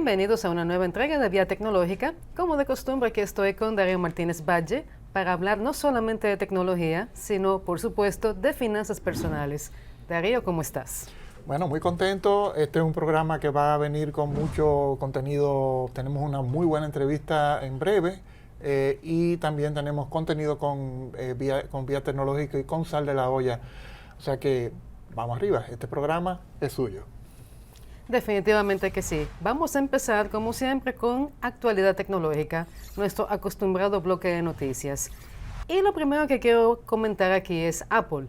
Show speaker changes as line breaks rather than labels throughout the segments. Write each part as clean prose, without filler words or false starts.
Bienvenidos a una nueva entrega de Vía Tecnológica. Como de costumbre, aquí estoy con Darío Martínez Valle para hablar no solamente de tecnología, sino, por supuesto, de finanzas personales. Darío, ¿cómo estás?
Bueno, muy contento. Este es un programa que va a venir con mucho contenido. Tenemos una muy buena entrevista en breve y también tenemos contenido con Vía Tecnológica y con Sal de la Olla. O sea que vamos arriba, este programa es suyo.
Definitivamente que sí. Vamos a empezar, como siempre, con actualidad tecnológica, nuestro acostumbrado bloque de noticias. Y lo primero que quiero comentar aquí es Apple.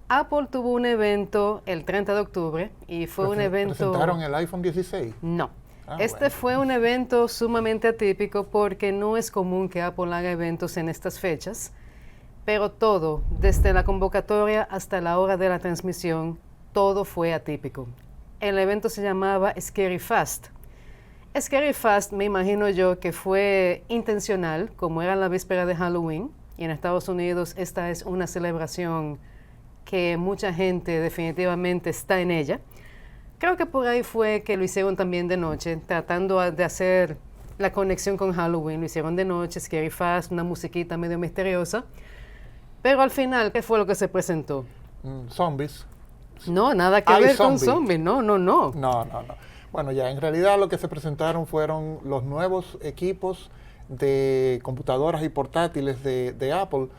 Apple tuvo un evento el 30 de octubre y fue un evento...
¿Presentaron el iPhone 16?
No. Bueno. Fue un
Bueno.
evento sumamente atípico porque no es común que Apple haga eventos en estas fechas, pero todo, desde la convocatoria hasta la hora de la transmisión, todo fue atípico. El evento se llamaba Scary Fast. Scary Fast, me imagino yo que fue intencional, como era la víspera de Halloween, y en Estados Unidos esta es una celebración que mucha gente definitivamente está en ella. Creo que por ahí fue que lo hicieron también de noche, tratando de hacer la conexión con Halloween. Lo hicieron de noche, Scary Fast, una musiquita medio misteriosa. Pero al final, ¿qué fue lo que se presentó?
Zombies.
No, nada que ver con zombies, no.
No. Bueno, ya en realidad lo que se presentaron fueron los nuevos equipos de computadoras y portátiles de Apple,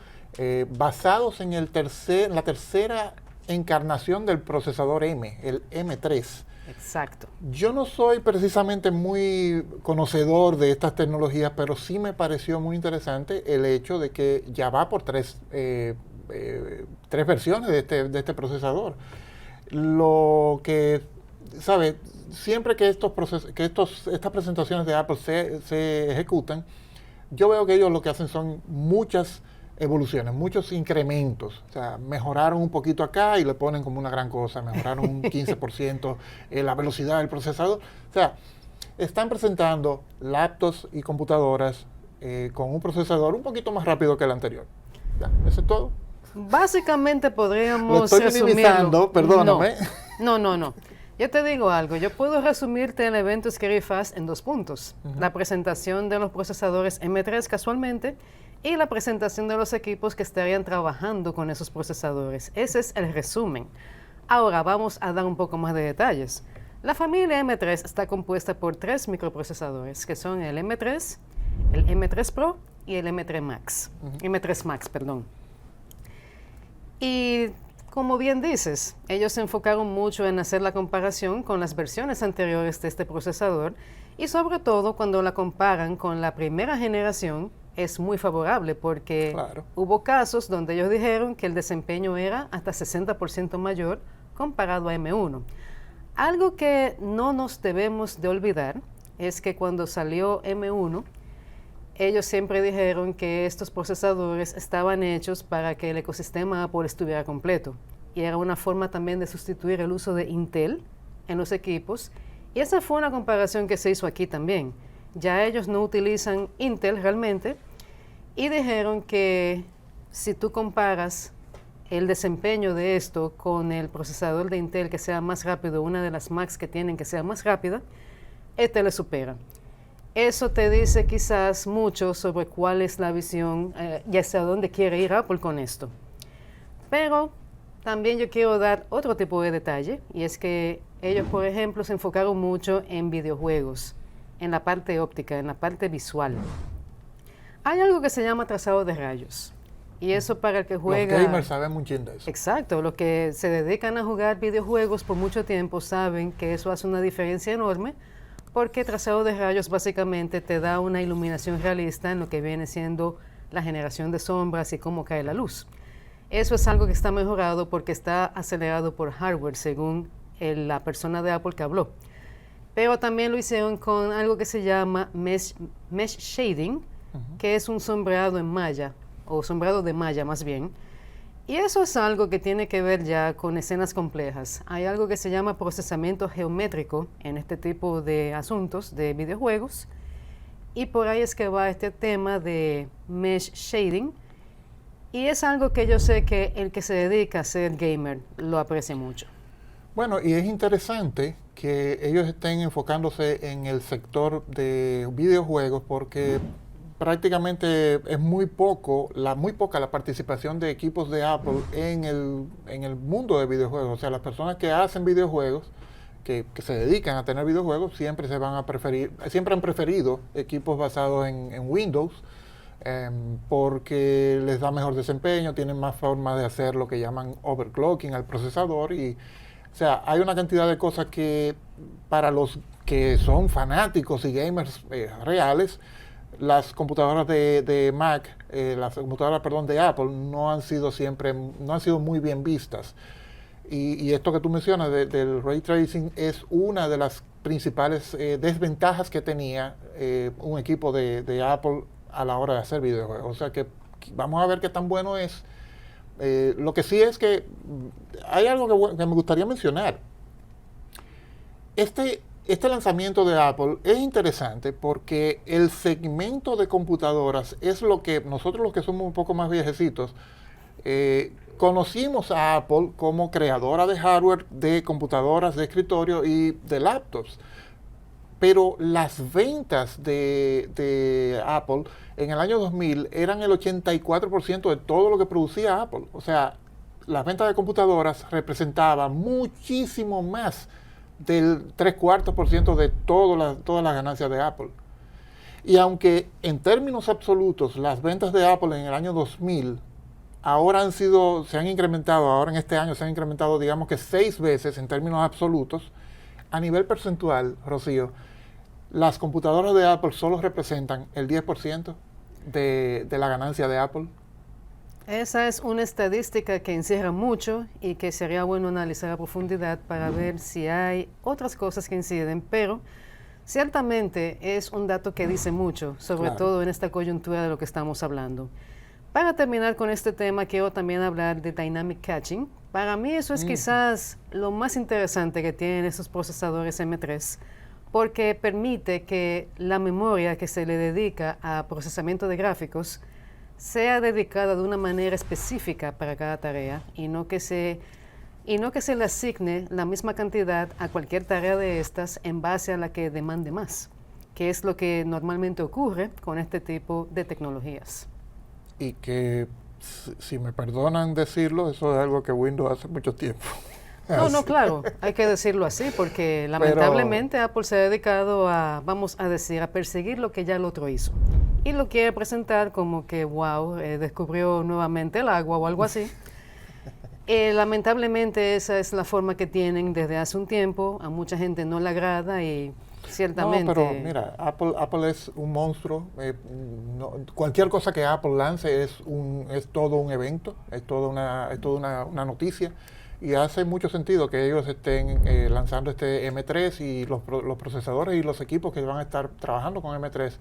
basados en la tercera encarnación del procesador M, el M3.
Exacto.
Yo no soy precisamente muy conocedor de estas tecnologías, pero sí me pareció muy interesante el hecho de que ya va por tres versiones de este procesador. Lo que, ¿sabe? Siempre que estas presentaciones de Apple se ejecutan, yo veo que ellos lo que hacen son muchas evoluciones, muchos incrementos. O sea, mejoraron un poquito acá y le ponen como una gran cosa, mejoraron un 15% la velocidad del procesador. O sea, están presentando laptops y computadoras con un procesador un poquito más rápido que el anterior. Ya, eso es todo.
Básicamente podríamos
lo estoy minimizando, perdóname.
No. Yo te digo algo, yo puedo resumirte el evento Scary Fast en 2 puntos. La presentación de los procesadores M3 casualmente y la presentación de los equipos que estarían trabajando con esos procesadores. Ese es el resumen. Ahora vamos a dar un poco más de detalles. La familia M3 está compuesta por 3 microprocesadores, que son el M3, el M3 Pro y el M3 Max. M3 Max, perdón. Y como bien dices, ellos se enfocaron mucho en hacer la comparación con las versiones anteriores de este procesador y sobre todo cuando la comparan con la primera generación es muy favorable porque hubo casos donde ellos dijeron que el desempeño era hasta 60% mayor comparado a M1. Algo que no nos debemos de olvidar es que cuando salió M1, ellos siempre dijeron que estos procesadores estaban hechos para que el ecosistema Apple estuviera completo. Y era una forma también de sustituir el uso de Intel en los equipos. Y esa fue una comparación que se hizo aquí también. Ya ellos no utilizan Intel realmente. Y dijeron que si tú comparas el desempeño de esto con el procesador de Intel que sea más rápido, una de las Macs que tienen que sea más rápida, este le supera. Eso te dice quizás mucho sobre cuál es la visión y hacia dónde quiere ir Apple con esto. Pero también yo quiero dar otro tipo de detalle, y es que ellos, por ejemplo, se enfocaron mucho en videojuegos, en la parte óptica, en la parte visual. Hay algo que se llama trazado de rayos, y eso para el que juega...
Los gamers saben mucho de eso.
Exacto, los que se dedican a jugar videojuegos por mucho tiempo saben que eso hace una diferencia enorme, porque trazado de rayos básicamente te da una iluminación realista en lo que viene siendo la generación de sombras y cómo cae la luz. Eso es algo que está mejorado porque está acelerado por hardware, según la persona de Apple que habló. Pero también lo hicieron con algo que se llama mesh shading, que es un sombreado en malla, o sombreado de malla más bien. Y eso es algo que tiene que ver ya con escenas complejas. Hay algo que se llama procesamiento geométrico en este tipo de asuntos de videojuegos. Y por ahí es que va este tema de mesh shading. Y es algo que yo sé que el que se dedica a ser gamer lo aprecia mucho.
Bueno, y es interesante que ellos estén enfocándose en el sector de videojuegos porque prácticamente es muy poca la participación de equipos de Apple en el mundo de videojuegos. O sea, las personas que hacen videojuegos, que se dedican a tener videojuegos, siempre han preferido equipos basados en Windows, porque les da mejor desempeño, tienen más formas de hacer lo que llaman overclocking al procesador y o sea, hay una cantidad de cosas que para los que son fanáticos y gamers reales, las computadoras de Mac, las computadoras, perdón, de Apple no han sido muy bien vistas. Y esto que tú mencionas del ray tracing es una de las principales desventajas que tenía un equipo de Apple a la hora de hacer videojuegos. O sea que vamos a ver qué tan bueno es. Lo que sí es que hay algo que me gustaría mencionar. Este lanzamiento de Apple es interesante porque el segmento de computadoras es lo que nosotros los que somos un poco más viejecitos conocimos a Apple como creadora de hardware, de computadoras de escritorio y de laptops. Pero las ventas de Apple en el año 2000 eran el 84% de todo lo que producía Apple. O sea, las ventas de computadoras representaban muchísimo más del 3/4% de todas las ganancias de Apple. Y aunque en términos absolutos las ventas de Apple en el año 2000 ahora en este año se han incrementado digamos que 6 veces en términos absolutos, a nivel percentual, Rocío, las computadoras de Apple solo representan el 10% de la ganancia de Apple.
Esa es una estadística que encierra mucho y que sería bueno analizar a profundidad para ver si hay otras cosas que inciden, pero ciertamente es un dato que dice mucho, sobre todo en esta coyuntura de lo que estamos hablando. Para terminar con este tema, quiero también hablar de Dynamic Caching. Para mí eso es quizás lo más interesante que tienen esos procesadores M3, porque permite que la memoria que se le dedica a procesamiento de gráficos sea dedicada de una manera específica para cada tarea y no que se le asigne la misma cantidad a cualquier tarea de estas en base a la que demande más, que es lo que normalmente ocurre con este tipo de tecnologías.
Y que, si me perdonan decirlo, eso es algo que Windows hace mucho tiempo.
No, claro, hay que decirlo así, porque lamentablemente Apple se ha dedicado a, vamos a decir, a perseguir lo que ya el otro hizo. Y lo quiere presentar como que, wow, descubrió nuevamente el agua o algo así. Lamentablemente esa es la forma que tienen desde hace un tiempo, a mucha gente no le agrada y ciertamente...
No, pero mira, Apple es un monstruo. Cualquier cosa que Apple lance es todo un evento, es toda una noticia. Y hace mucho sentido que ellos estén lanzando este M3 y los procesadores y los equipos que van a estar trabajando con M3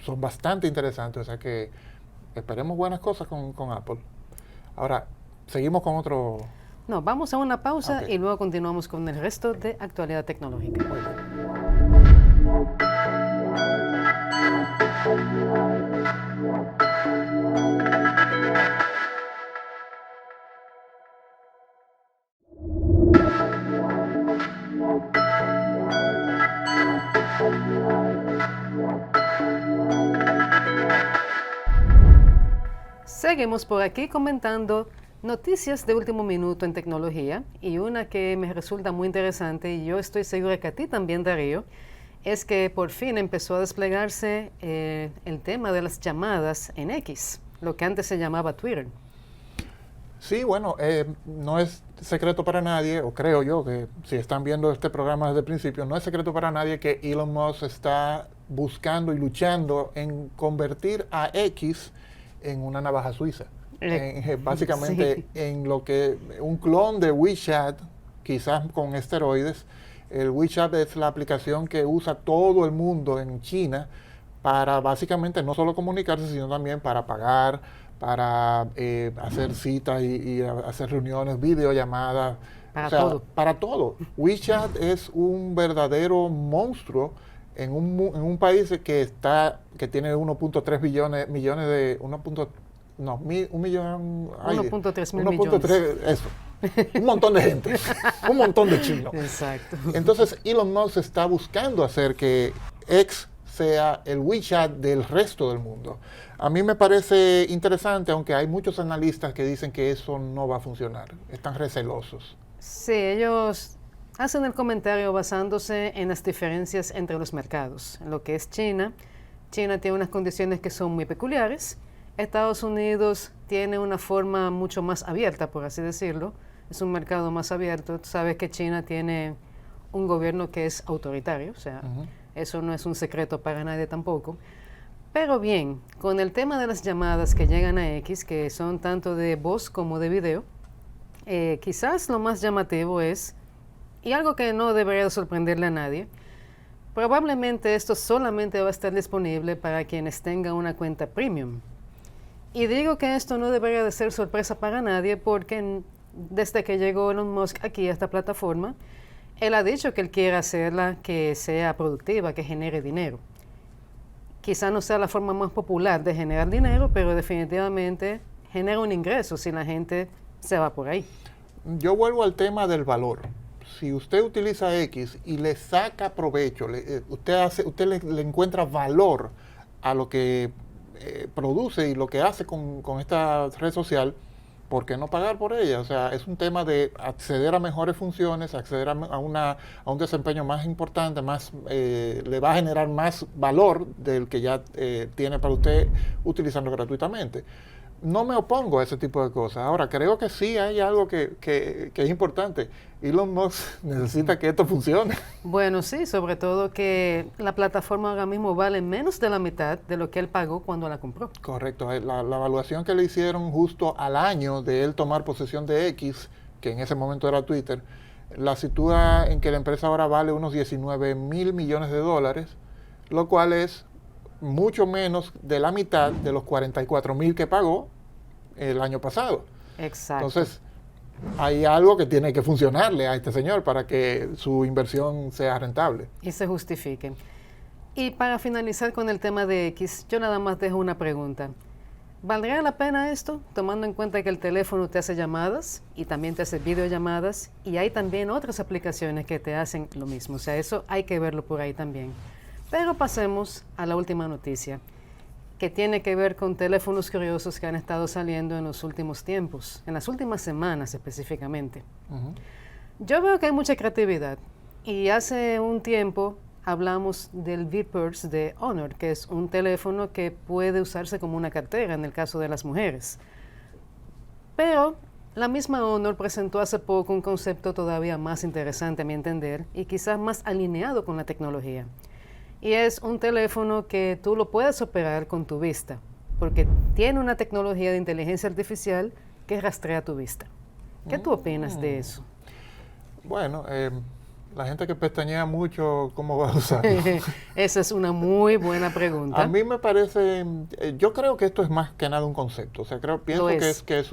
son bastante interesantes. O sea que esperemos buenas cosas con Apple. Ahora, seguimos con otro...
No, vamos a una pausa y luego continuamos con el resto de actualidad tecnológica.
Muy bien.
Seguimos por aquí comentando noticias de último minuto en tecnología y una que me resulta muy interesante y yo estoy segura que a ti también, Darío, es que por fin empezó a desplegarse el tema de las llamadas en X, lo que antes se llamaba Twitter.
Sí, bueno, no es secreto para nadie, o creo yo que si están viendo este programa desde el principio, no es secreto para nadie que Elon Musk está buscando y luchando en convertir a X en una navaja suiza. Básicamente sí. En lo que un clon de WeChat, quizás con esteroides. El WeChat es la aplicación que usa todo el mundo en China para básicamente no solo comunicarse, sino también para pagar, para hacer citas y hacer reuniones, videollamadas. Para todo. WeChat es un verdadero monstruo en un país que tiene 1.3 millones de... 1.3 mil millones.
Eso.
un montón de gente, un montón de chinos.
Exacto.
Entonces Elon Musk está buscando hacer que X sea el WeChat del resto del mundo. A mí me parece interesante, aunque hay muchos analistas que dicen que eso no va a funcionar, están recelosos.
Sí, ellos hacen el comentario basándose en las diferencias entre los mercados. En lo que es China, China tiene unas condiciones que son muy peculiares. Estados Unidos tiene una forma mucho más abierta, por así decirlo. Es un mercado más abierto. Tú sabes que China tiene un gobierno que es autoritario, o sea, eso no es un secreto para nadie tampoco. Pero bien, con el tema de las llamadas que llegan a X, que son tanto de voz como de video, quizás lo más llamativo es, y algo que no debería sorprenderle a nadie, probablemente esto solamente va a estar disponible para quienes tengan una cuenta premium. Y digo que esto no debería de ser sorpresa para nadie porque desde que llegó Elon Musk aquí a esta plataforma, él ha dicho que él quiere hacerla que sea productiva, que genere dinero. Quizá no sea la forma más popular de generar dinero, pero definitivamente genera un ingreso si la gente se va por ahí.
Yo vuelvo al tema del valor. Si usted utiliza X y le saca provecho, usted le encuentra valor a lo que produce y lo que hace con esta red social, ¿por qué no pagar por ella? O sea, es un tema de acceder a mejores funciones, acceder a un desempeño más importante, le va a generar más valor del que ya tiene para usted utilizando gratuitamente. No me opongo a ese tipo de cosas. Ahora, creo que sí hay algo que es importante. Elon Musk necesita que esto funcione.
Bueno, sí, sobre todo que la plataforma ahora mismo vale menos de la mitad de lo que él pagó cuando la compró.
Correcto. La evaluación que le hicieron justo al año de él tomar posesión de X, que en ese momento era Twitter, la sitúa en que la empresa ahora vale unos 19 mil millones de dólares, lo cual es mucho menos de la mitad de los 44 mil que pagó el año pasado.
Exacto.
Entonces, hay algo que tiene que funcionarle a este señor para que su inversión sea rentable.
Y se justifique. Y para finalizar con el tema de X, yo nada más dejo una pregunta. ¿Valdría la pena esto, tomando en cuenta que el teléfono te hace llamadas y también te hace videollamadas y hay también otras aplicaciones que te hacen lo mismo? O sea, eso hay que verlo por ahí también. Pero pasemos a la última noticia, que tiene que ver con teléfonos curiosos que han estado saliendo en los últimos tiempos, en las últimas semanas específicamente. Yo veo que hay mucha creatividad y hace un tiempo hablamos del V-Purse de Honor, que es un teléfono que puede usarse como una cartera en el caso de las mujeres. Pero la misma Honor presentó hace poco un concepto todavía más interesante a mi entender y quizás más alineado con la tecnología. Y es un teléfono que tú lo puedes operar con tu vista, porque tiene una tecnología de inteligencia artificial que rastrea tu vista. ¿Qué tú opinas de eso?
Bueno, la gente que pestañea mucho, ¿cómo va a usarlo?
Esa es una muy buena pregunta.
A mí me parece, yo creo que esto es más que nada un concepto. O sea, pienso que es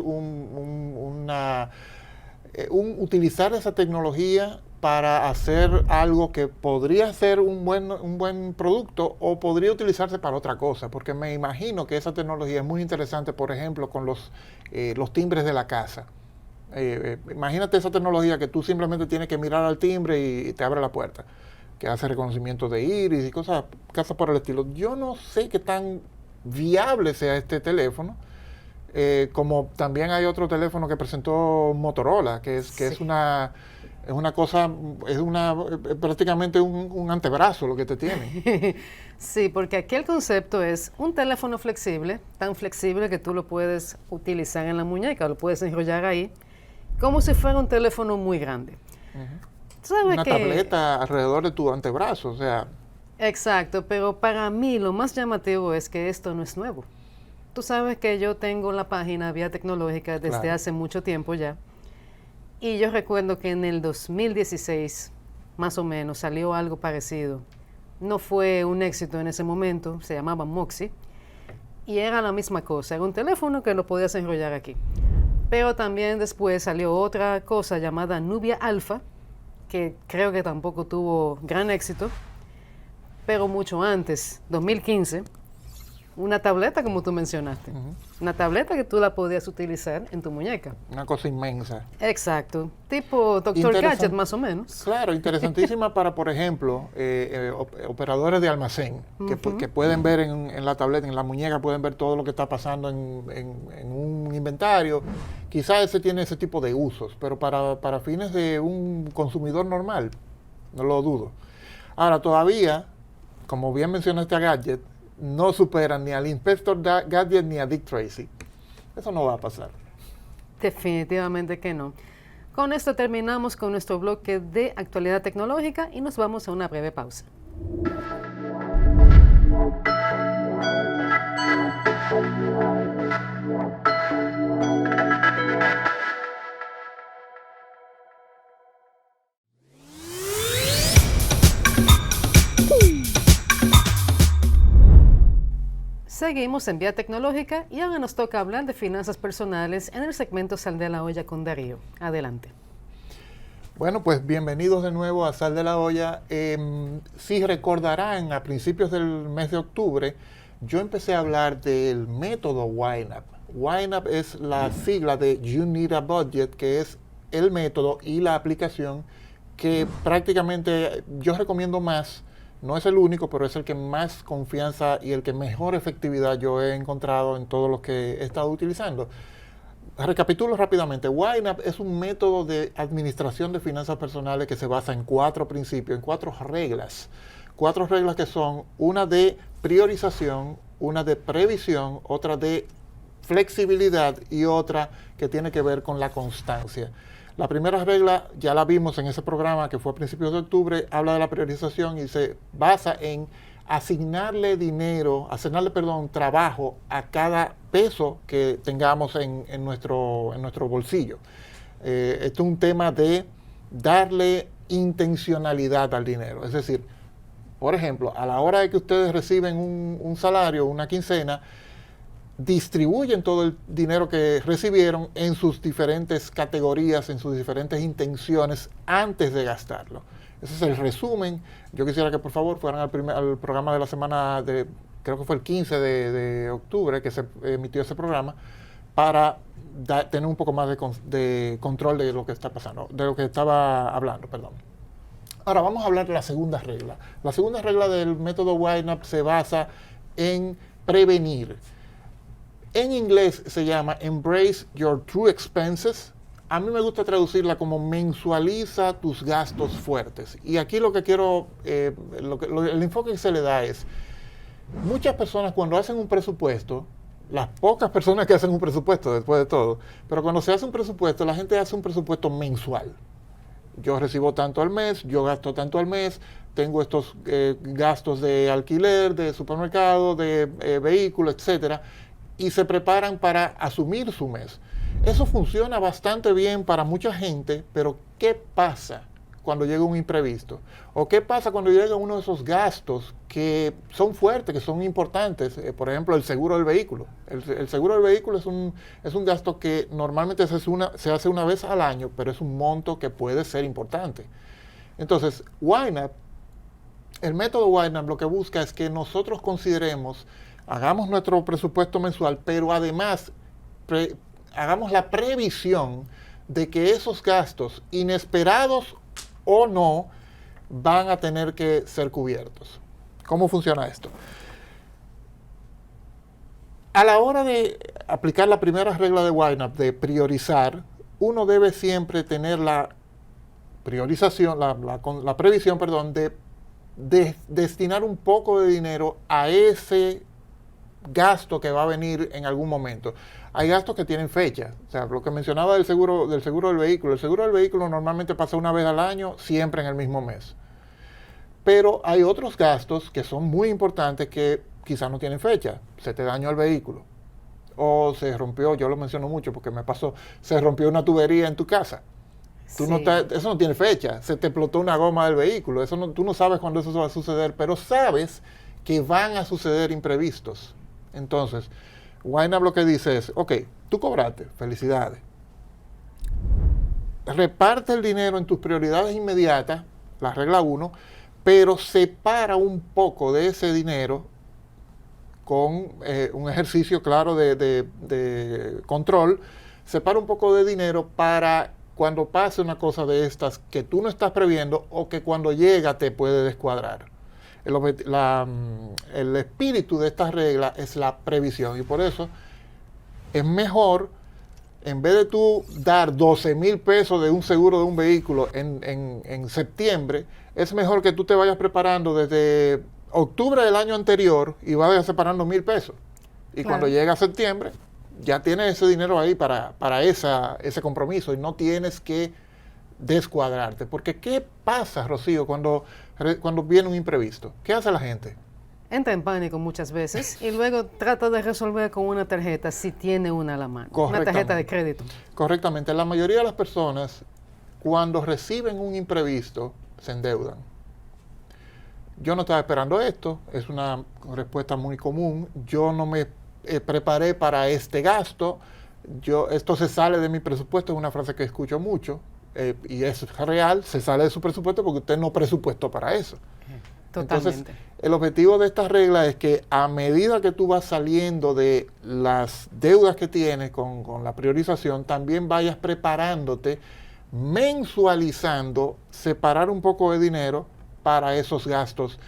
utilizar esa tecnología para hacer algo que podría ser un buen producto o podría utilizarse para otra cosa, porque me imagino que esa tecnología es muy interesante, por ejemplo, con los timbres de la casa. Imagínate esa tecnología que tú simplemente tienes que mirar al timbre y te abre la puerta, que hace reconocimiento de iris y cosas por el estilo. Yo no sé qué tan viable sea este teléfono, como también hay otro teléfono que presentó Motorola, que es una cosa, prácticamente un antebrazo lo que te tiene.
Sí, porque aquí el concepto es un teléfono flexible, tan flexible que tú lo puedes utilizar en la muñeca, lo puedes enrollar ahí, como si fuera un teléfono muy grande.
Una tableta alrededor de tu antebrazo, o sea.
Exacto, pero para mí lo más llamativo es que esto no es nuevo. Tú sabes que yo tengo la página Vía Tecnológica desde hace mucho tiempo ya. Y yo recuerdo que en el 2016, más o menos, salió algo parecido. No fue un éxito en ese momento, se llamaba Moxie. Y era la misma cosa, era un teléfono que lo podías enrollar aquí. Pero también después salió otra cosa llamada Nubia Alpha, que creo que tampoco tuvo gran éxito. Pero mucho antes, 2015, Una tableta, como tú mencionaste. Una tableta que tú la podías utilizar en tu muñeca.
Una cosa inmensa.
Exacto. Tipo Doctor Gadget, más o menos.
Claro, interesantísima para, por ejemplo, operadores de almacén, que pueden ver en la tableta, en la muñeca, pueden ver todo lo que está pasando en un inventario. Quizás ese tiene ese tipo de usos, pero para fines de un consumidor normal, no lo dudo. Ahora, todavía, como bien mencionaste a Gadget, no superan ni al Inspector Gadget ni a Dick Tracy. Eso no va a pasar.
Definitivamente que no. Con esto terminamos con nuestro bloque de actualidad tecnológica y nos vamos a una breve pausa. Seguimos en Vía Tecnológica y ahora nos toca hablar de finanzas personales en el segmento Sal de la Olla con Darío. Adelante.
Bueno, pues bienvenidos de nuevo a Sal de la Olla. Si recordarán, a principios del mes de octubre, yo empecé a hablar del método YNAB. YNAB es la sigla de You Need a Budget, que es el método y la aplicación que prácticamente yo recomiendo más. No es el único, pero es el que más confianza y el que mejor efectividad yo he encontrado en todo lo que he estado utilizando. Recapitulo rápidamente. YNAB es un método de administración de finanzas personales que se basa en 4 principios, en 4 reglas. 4 reglas que son una de priorización, una de previsión, otra de flexibilidad y otra que tiene que ver con la constancia. La primera regla ya la vimos en ese programa que fue a principios de octubre, habla de la priorización y se basa en asignarle trabajo a cada peso que tengamos en nuestro bolsillo. Esto es un tema de darle intencionalidad al dinero. Es decir, por ejemplo, a la hora de que ustedes reciben un salario, una quincena, distribuyen todo el dinero que recibieron en sus diferentes categorías, en sus diferentes intenciones antes de gastarlo. Ese es el resumen. Yo quisiera que por favor fueran al programa de la semana de, creo que fue el 15 de octubre que se emitió ese programa, para tener un poco más de control de lo que está pasando, de lo que estaba hablando, perdón. Ahora vamos a hablar de la segunda regla. La segunda regla del método YNAB se basa en prevenir. En inglés se llama Embrace Your True Expenses. A mí me gusta traducirla como mensualiza tus gastos fuertes. Y aquí lo que quiero, el enfoque que se le da es, muchas personas cuando hacen un presupuesto, las pocas personas que hacen un presupuesto después de todo, pero cuando se hace un presupuesto, la gente hace un presupuesto mensual. Yo recibo tanto al mes, yo gasto tanto al mes, tengo estos gastos de alquiler, de supermercado, de vehículo, etcétera, y se preparan para asumir su mes. Eso funciona bastante bien para mucha gente, pero ¿qué pasa cuando llega un imprevisto? ¿O qué pasa cuando llega uno de esos gastos que son fuertes, que son importantes? Por ejemplo, el seguro del vehículo. El seguro del vehículo es un gasto que normalmente se hace una vez al año, pero es un monto que puede ser importante. Entonces, YNAB, el método YNAB lo que busca es que nosotros consideremos, hagamos nuestro presupuesto mensual, pero además hagamos la previsión de que esos gastos, inesperados o no, van a tener que ser cubiertos. ¿Cómo funciona esto? A la hora de aplicar la primera regla de YNAB, de priorizar, uno debe siempre tener la priorización, la previsión, perdón, de destinar un poco de dinero a ese gasto que va a venir en algún momento. Hay gastos que tienen fecha. O sea, lo que mencionaba del seguro del vehículo. El seguro del vehículo normalmente pasa una vez al año, siempre en el mismo mes. Pero hay otros gastos que son muy importantes que quizás no tienen fecha. Se te dañó el vehículo. O se rompió, yo lo menciono mucho porque me pasó, se rompió una tubería en tu casa. Sí. Eso no tiene fecha. Se te explotó una goma del vehículo. Tú no sabes cuándo eso va a suceder, pero sabes que van a suceder imprevistos. Entonces, YNAB lo que dice es, ok, tú cobraste, felicidades. Reparte el dinero en tus prioridades inmediatas, la regla 1, pero separa un poco de ese dinero con un ejercicio claro de control, separa un poco de dinero para cuando pase una cosa de estas que tú no estás previendo o que cuando llega te puede descuadrar. El espíritu de esta regla es la previsión y por eso es mejor, en vez de tú dar 12,000 pesos de un seguro de un vehículo en septiembre, es mejor que tú te vayas preparando desde octubre del año anterior y vayas separando 1,000 pesos. Y cuando llega septiembre, ya tienes ese dinero ahí para ese compromiso y no tienes que descuadrarte. Porque ¿qué pasa, Rocío, cuando viene un imprevisto? ¿Qué hace la gente?
Entra en pánico muchas veces y luego trata de resolver con una tarjeta si tiene una a la mano, una tarjeta de crédito.
Correctamente. La mayoría de las personas, cuando reciben un imprevisto, se endeudan. Yo no estaba esperando esto, es una respuesta muy común. Yo no me preparé para este gasto, esto se sale de mi presupuesto, es una frase que escucho mucho, y es real, se sale de su presupuesto porque usted no presupuestó para eso.
Totalmente.
Entonces, el objetivo de esta regla es que a medida que tú vas saliendo de las deudas que tienes con la priorización, también vayas preparándote, mensualizando, separar un poco de dinero para esos gastos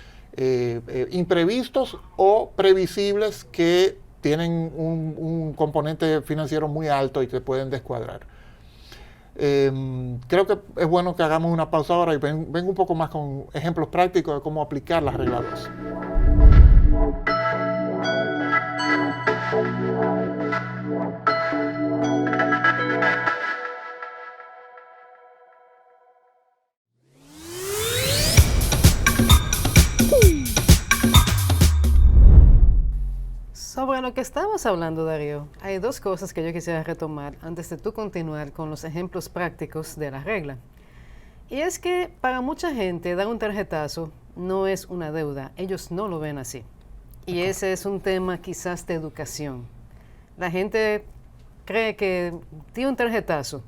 imprevistos o previsibles que tienen un componente financiero muy alto y te pueden descuadrar. Creo que es bueno que hagamos una pausa ahora y vengo un poco más con ejemplos prácticos de cómo aplicar las reglas 2.
Sobre lo que estabas hablando, Darío, hay dos cosas que yo quisiera retomar antes de tú continuar con los ejemplos prácticos de la regla. Y es que para mucha gente dar un tarjetazo no es una deuda, ellos no lo ven así. Y ese es un tema quizás de educación. La gente cree que di un tarjetazo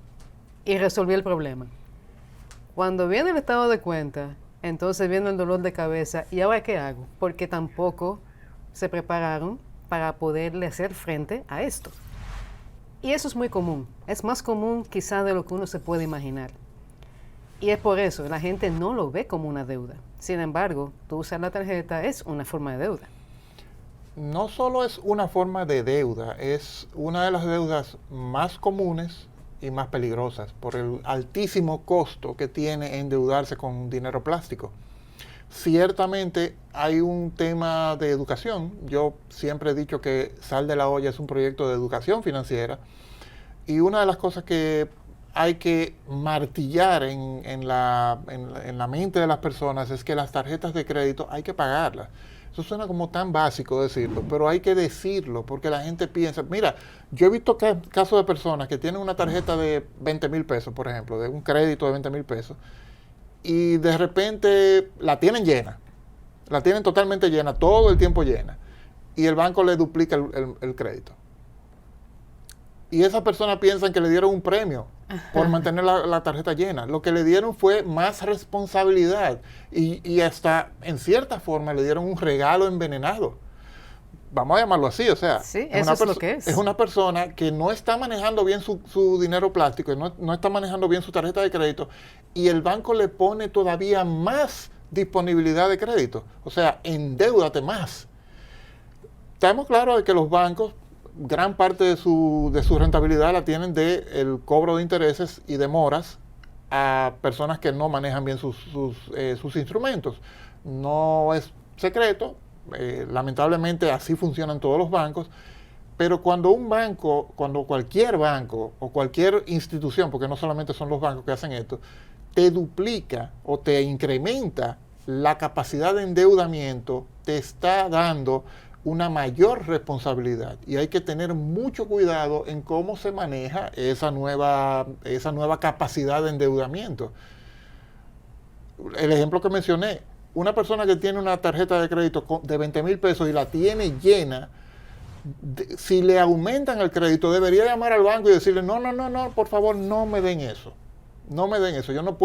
y resolví el problema. Cuando viene el estado de cuenta, entonces viene el dolor de cabeza, ¿y ahora qué hago? Porque tampoco se prepararon para poderle hacer frente a esto. Y eso es muy común, es más común quizá de lo que uno se puede imaginar. Y es por eso, la gente no lo ve como una deuda. Sin embargo, tú usar la tarjeta es una forma de deuda.
No solo es una forma de deuda, es una de las deudas más comunes y más peligrosas por el altísimo costo que tiene endeudarse con dinero plástico. Ciertamente hay un tema de educación. Yo siempre he dicho que Sal de la Olla es un proyecto de educación financiera y una de las cosas que hay que martillar en la mente de las personas es que las tarjetas de crédito hay que pagarlas. Eso suena como tan básico decirlo, pero hay que decirlo porque la gente piensa, mira, yo he visto casos de personas que tienen una tarjeta de 20,000 pesos, por ejemplo, de un crédito de 20,000 pesos, y de repente la tienen llena, la tienen totalmente llena, todo el tiempo llena, y el banco le duplica el crédito. Y esas personas piensan que le dieron un premio por mantener la tarjeta llena. Lo que le dieron fue más responsabilidad y hasta en cierta forma le dieron un regalo envenenado. Vamos a llamarlo así, o sea,
sí, eso es lo que es.
Es una persona que no está manejando bien su dinero plástico, no está manejando bien su tarjeta de crédito y el banco le pone todavía más disponibilidad de crédito. O sea, endéudate más. Estamos claros de que los bancos, gran parte de su rentabilidad la tienen del cobro de intereses y demoras a personas que no manejan bien sus instrumentos. No es secreto. Lamentablemente así funcionan todos los bancos, pero cuando cualquier banco o cualquier institución, porque no solamente son los bancos que hacen esto, te duplica o te incrementa la capacidad de endeudamiento, te está dando una mayor responsabilidad y hay que tener mucho cuidado en cómo se maneja esa nueva capacidad de endeudamiento. El ejemplo que mencioné, una persona que tiene una tarjeta de crédito de 20,000 pesos y la tiene llena, si le aumentan el crédito, debería llamar al banco y decirle, no, por favor, no me den eso. No me den eso. Yo no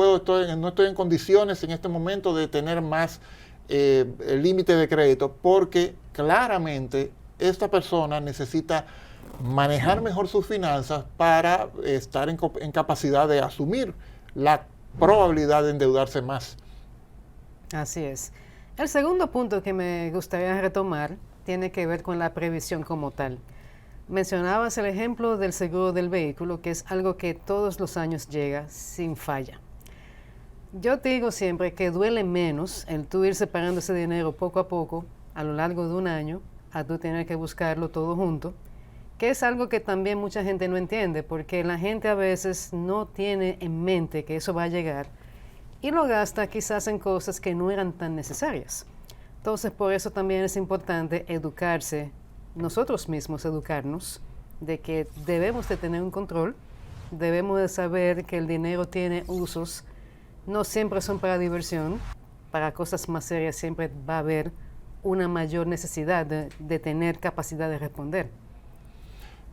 estoy en condiciones en este momento de tener más el límite de crédito porque claramente esta persona necesita manejar mejor sus finanzas para estar en capacidad de asumir la probabilidad de endeudarse más.
Así es. El segundo punto que me gustaría retomar tiene que ver con la previsión como tal. Mencionabas el ejemplo del seguro del vehículo, que es algo que todos los años llega sin falla. Yo te digo siempre que duele menos el tú ir separando ese dinero poco a poco a lo largo de un año a tú tener que buscarlo todo junto, que es algo que también mucha gente no entiende, porque la gente a veces no tiene en mente que eso va a llegar y lo gasta quizás en cosas que no eran tan necesarias. Entonces, por eso también es importante educarse, nosotros mismos educarnos, de que debemos de tener un control, debemos de saber que el dinero tiene usos, no siempre son para diversión, para cosas más serias siempre va a haber una mayor necesidad de tener capacidad de responder.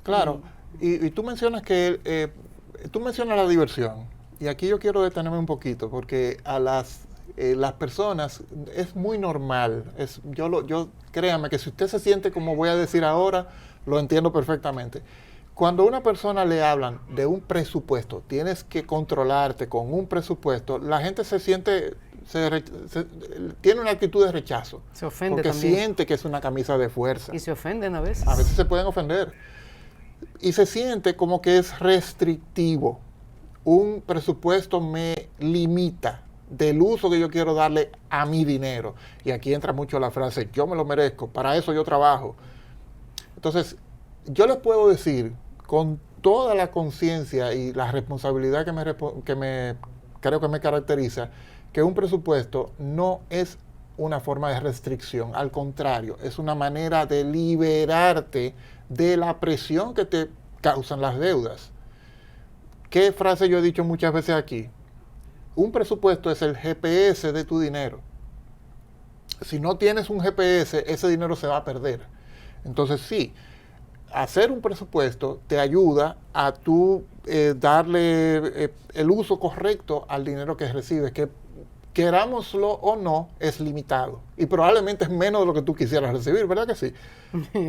Claro, y tú mencionas que tú mencionas la diversión, y aquí yo quiero detenerme un poquito, porque a las personas es muy normal, créame que si usted se siente como voy a decir ahora, lo entiendo perfectamente. Cuando a una persona le hablan de un presupuesto, tienes que controlarte con un presupuesto, la gente se siente, tiene una actitud de rechazo.
Se ofende
porque
también.
siente que es una camisa de fuerza.
Y se ofenden a veces.
A veces se pueden ofender. Y se siente como que es restrictivo. Un presupuesto me limita del uso que yo quiero darle a mi dinero. Y aquí entra mucho la frase, yo me lo merezco, para eso yo trabajo. Entonces, yo les puedo decir con toda la conciencia y la responsabilidad que creo que me caracteriza, que un presupuesto no es una forma de restricción, al contrario, es una manera de liberarte de la presión que te causan las deudas. ¿Qué frase yo he dicho muchas veces aquí? Un presupuesto es el GPS de tu dinero. Si no tienes un GPS, ese dinero se va a perder. Entonces sí, hacer un presupuesto te ayuda a tú darle el uso correcto al dinero que recibes, que querámoslo o no, es limitado. Y probablemente es menos de lo que tú quisieras recibir, ¿verdad que sí?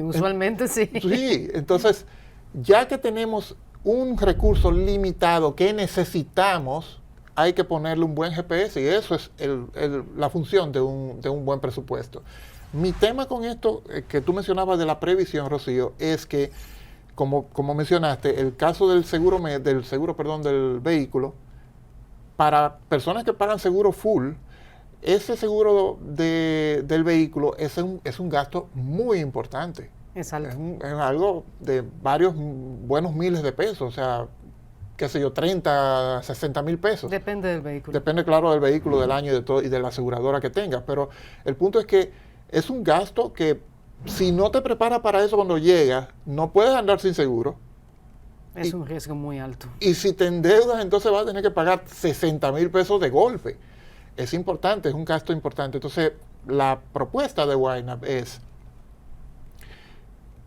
Usualmente sí.
Sí, entonces, ya que tenemos un recurso limitado que necesitamos, hay que ponerle un buen GPS y eso es la función de un buen presupuesto. Mi tema con esto que tú mencionabas de la previsión, Rocío, es que, como mencionaste, el caso del del vehículo, para personas que pagan seguro full, ese seguro del vehículo es un gasto muy importante.
Exacto.
Es algo de varios buenos miles de pesos, o sea, qué sé yo, 30, 60 mil pesos.
Depende del vehículo.
Depende, claro, del vehículo, del año y de la aseguradora que tengas, pero el punto es que es un gasto que si no te preparas para eso cuando llegas, no puedes andar sin seguro.
Es un riesgo muy alto.
Y si te endeudas, entonces vas a tener que pagar 60 mil pesos de golpe. Es importante, es un gasto importante. Entonces, la propuesta de YNAB es,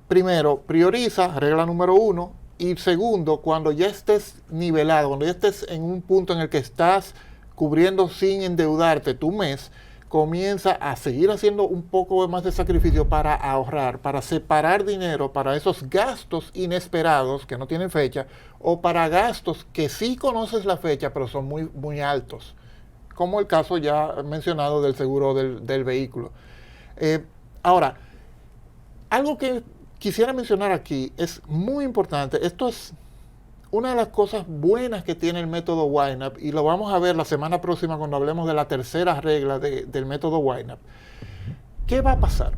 primero, prioriza, regla número 1, y segundo, cuando ya estés nivelado, cuando ya estés en un punto en el que estás cubriendo sin endeudarte tu mes, comienza a seguir haciendo un poco más de sacrificio para ahorrar, para separar dinero para esos gastos inesperados que no tienen fecha o para gastos que sí conoces la fecha pero son muy, muy altos, como el caso ya mencionado del seguro del vehículo. Ahora, algo que quisiera mencionar aquí es muy importante. Esto es una de las cosas buenas que tiene el método YNAB, y lo vamos a ver la semana próxima cuando hablemos de la tercera regla del método YNAB. ¿Qué va a pasar?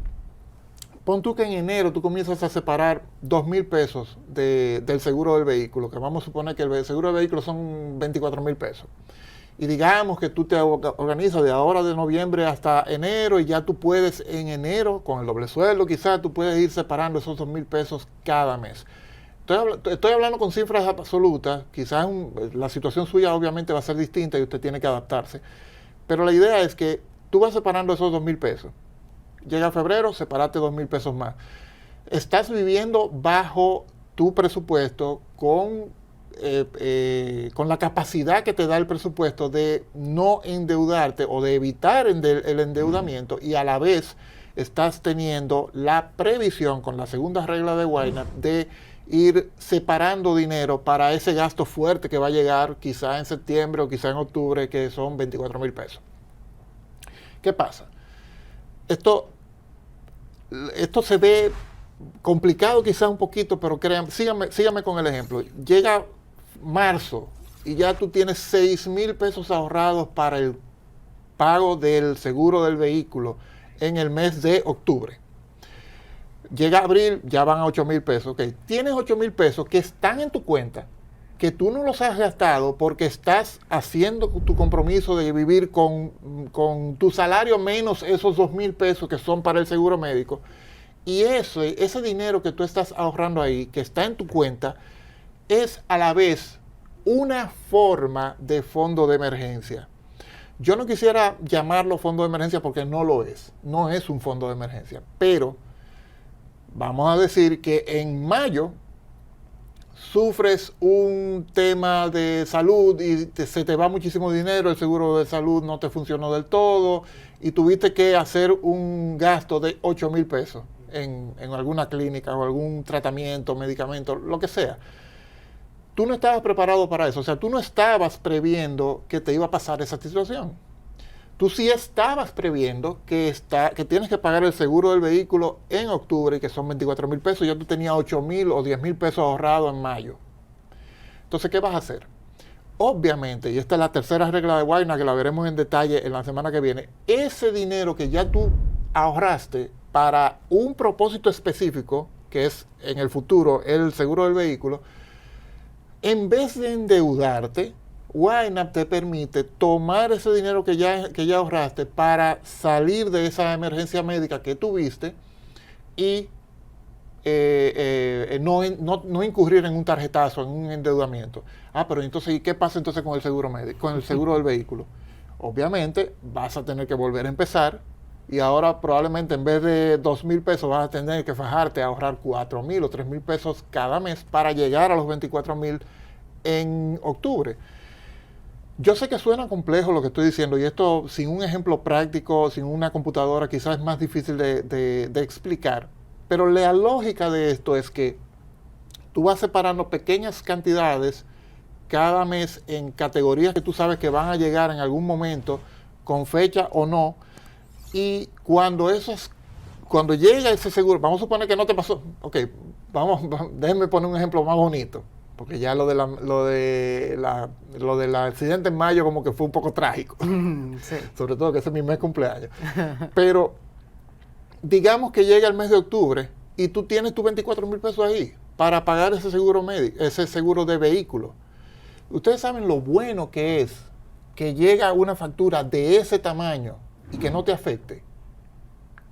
Pon tú que en enero tú comienzas a separar 2,000 pesos del seguro del vehículo, que vamos a suponer que el seguro del vehículo son 24,000 pesos. Y digamos que tú te organizas de ahora de noviembre hasta enero y ya tú puedes en enero, con el doble sueldo quizás, tú puedes ir separando esos 2,000 pesos cada mes. Estoy hablando con cifras absolutas, quizás la situación suya obviamente va a ser distinta y usted tiene que adaptarse, pero la idea es que tú vas separando esos 2,000 pesos. Llega febrero, separaste 2,000 pesos más. Estás viviendo bajo tu presupuesto con la capacidad que te da el presupuesto de no endeudarte o de evitar el endeudamiento y a la vez estás teniendo la previsión con la segunda regla de YNAB de ir separando dinero para ese gasto fuerte que va a llegar quizá en septiembre o quizá en octubre, que son 24,000 pesos. ¿Qué pasa? Esto se ve complicado quizá un poquito, pero créanme, síganme con el ejemplo. Llega marzo y ya tú tienes 6,000 pesos ahorrados para el pago del seguro del vehículo en el mes de octubre. Llega abril, ya van a 8,000 pesos. Okay. Tienes 8,000 pesos que están en tu cuenta, que tú no los has gastado porque estás haciendo tu compromiso de vivir con tu salario menos esos 2,000 pesos que son para el seguro médico. Y ese dinero que tú estás ahorrando ahí, que está en tu cuenta, es a la vez una forma de fondo de emergencia. Yo no quisiera llamarlo fondo de emergencia porque no lo es. No es un fondo de emergencia. Pero vamos a decir que en mayo sufres un tema de salud y se te va muchísimo dinero, el seguro de salud no te funcionó del todo y tuviste que hacer un gasto de 8,000 pesos en alguna clínica o algún tratamiento, medicamento, lo que sea. Tú no estabas preparado para eso, o sea, tú no estabas previendo que te iba a pasar esa situación. Tú sí estabas previendo que tienes que pagar el seguro del vehículo en octubre, que son 24,000 pesos, y ya tú tenías 8,000 o 10,000 pesos ahorrados en mayo. Entonces, ¿qué vas a hacer? Obviamente, y esta es la tercera regla de YNAB, que la veremos en detalle en la semana que viene, ese dinero que ya tú ahorraste para un propósito específico, que es en el futuro el seguro del vehículo, en vez de endeudarte, YNAB te permite tomar ese dinero que ya ahorraste para salir de esa emergencia médica que tuviste y no incurrir en un tarjetazo, en un endeudamiento. Pero entonces, ¿y qué pasa entonces con el seguro médico, con el seguro del vehículo? Obviamente vas a tener que volver a empezar y ahora probablemente en vez de 2,000 pesos vas a tener que fajarte a ahorrar 4,000 o 3,000 pesos cada mes para llegar a los 24,000 en octubre. Yo sé que suena complejo lo que estoy diciendo y esto sin un ejemplo práctico, sin una computadora, quizás es más difícil de explicar, pero la lógica de esto es que tú vas separando pequeñas cantidades cada mes en categorías que tú sabes que van a llegar en algún momento, con fecha o no, y cuando llega ese seguro, vamos a suponer que no te pasó, ok, déjenme poner un ejemplo más bonito. Porque ya lo del accidente en mayo como que fue un poco trágico. Sí. Sobre todo que ese es mi mes de cumpleaños. Pero digamos que llega el mes de octubre y tú tienes tus 24,000 pesos ahí para pagar ese seguro médico, ese seguro de vehículo. Ustedes saben lo bueno que es que llega una factura de ese tamaño y que no te afecte.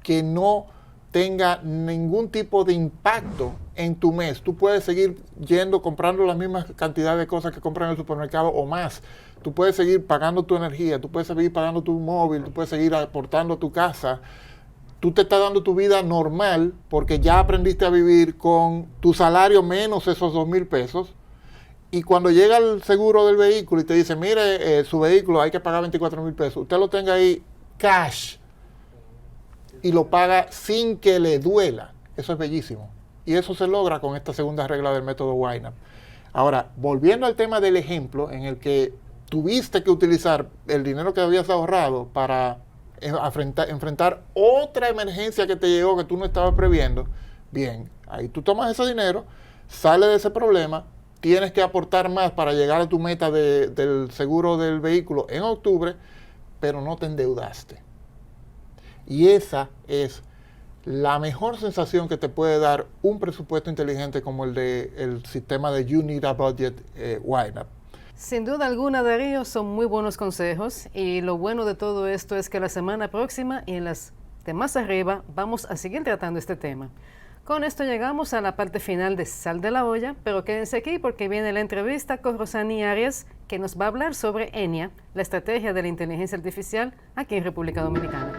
Que no tenga ningún tipo de impacto en tu mes. Tú puedes seguir comprando la misma cantidad de cosas que compras en el supermercado o más. Tú puedes seguir pagando tu energía, tú puedes seguir pagando tu móvil, tú puedes seguir aportando a tu casa. Tú te estás dando tu vida normal porque ya aprendiste a vivir con tu salario menos esos 2,000 pesos. Y cuando llega el seguro del vehículo y te dice, mire, su vehículo hay que pagar 24,000 pesos, usted lo tenga ahí cash y lo paga sin que le duela. Eso es bellísimo. Y eso se logra con esta segunda regla del método YNAB. Ahora, volviendo al tema del ejemplo en el que tuviste que utilizar el dinero que habías ahorrado para enfrentar otra emergencia que te llegó que tú no estabas previendo, bien, ahí tú tomas ese dinero, sales de ese problema, tienes que aportar más para llegar a tu meta del seguro del vehículo en octubre, pero no te endeudaste. Y esa es la mejor sensación que te puede dar un presupuesto inteligente como el sistema de You Need a Budget YNAB.
Sin duda alguna, Darío, son muy buenos consejos y lo bueno de todo esto es que la semana próxima y en las de más arriba vamos a seguir tratando este tema. Con esto llegamos a la parte final de Sal de la Olla, pero quédense aquí porque viene la entrevista con Rosani Arias, que nos va a hablar sobre ENIA, la estrategia de la inteligencia artificial aquí en República Dominicana.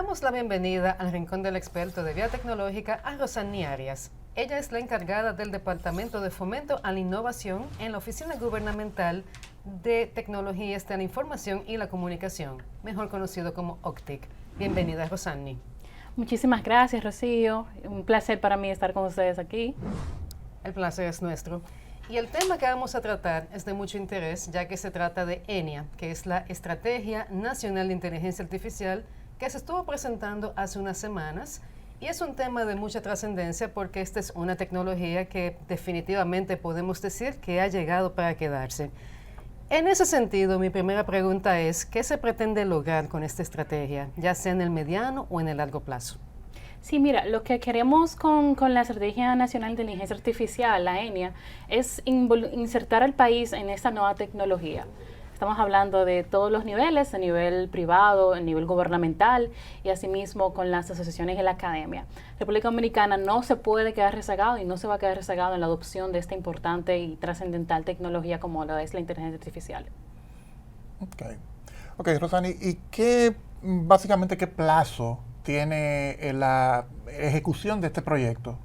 damos la bienvenida al Rincón del Experto de Vía Tecnológica a Rosani Arias. Ella es la encargada del Departamento de Fomento a la Innovación en la Oficina Gubernamental de Tecnologías de la Información y la Comunicación, mejor conocido como OCTIC. Bienvenida, Rosani.
Muchísimas gracias, Rocío. Un placer para mí estar con ustedes aquí.
El placer es nuestro. Y el tema que vamos a tratar es de mucho interés, ya que se trata de ENIA, que es la Estrategia Nacional de Inteligencia Artificial, que se estuvo presentando hace unas semanas. Y es un tema de mucha trascendencia porque esta es una tecnología que definitivamente podemos decir que ha llegado para quedarse. En ese sentido, mi primera pregunta es, ¿qué se pretende lograr con esta estrategia, ya sea en el mediano o en el largo plazo?
Sí, mira, lo que queremos con la Estrategia Nacional de Inteligencia Artificial, la ENIA, es insertar al país en esta nueva tecnología. Estamos hablando de todos los niveles, a nivel privado, a nivel gubernamental y asimismo con las asociaciones y la academia. República Dominicana no se puede quedar rezagado y no se va a quedar rezagado en la adopción de esta importante y trascendental tecnología como lo es la inteligencia artificial.
Ok, Rosani, ¿y básicamente qué plazo tiene la ejecución de este proyecto?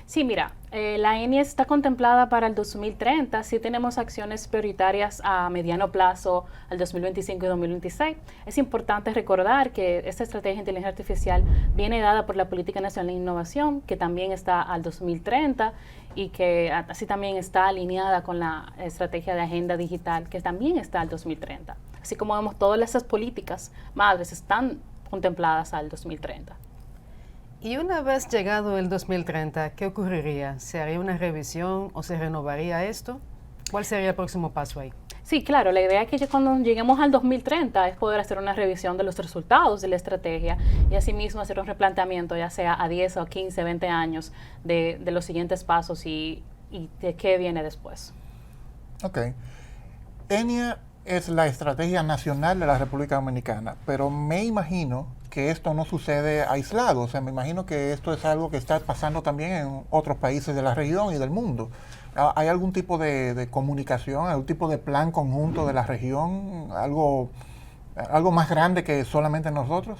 Sí, mira, la ENIA está contemplada para el 2030, sí tenemos acciones prioritarias a mediano plazo al 2025 y 2026. Es importante recordar que esta estrategia de inteligencia artificial viene dada por la Política Nacional de Innovación, que también está al 2030 y que así también está alineada con la estrategia de agenda digital, que también está al 2030. Así como vemos, todas esas políticas madres están contempladas al 2030.
Y una vez llegado el 2030, ¿qué ocurriría? ¿Se haría una revisión o se renovaría esto? ¿Cuál sería el próximo paso ahí?
Sí, claro, la idea es que cuando lleguemos al 2030 es poder hacer una revisión de los resultados de la estrategia y asimismo hacer un replanteamiento, ya sea a 10 o 15, 20 años de los siguientes pasos y de qué viene después.
Ok. ENIA es la Estrategia Nacional de la República Dominicana, pero me imagino que esto no sucede aislado, o sea, me imagino que esto es algo que está pasando también en otros países de la región y del mundo. ¿Hay algún tipo de comunicación, algún tipo de plan conjunto de la región, algo más grande que solamente nosotros?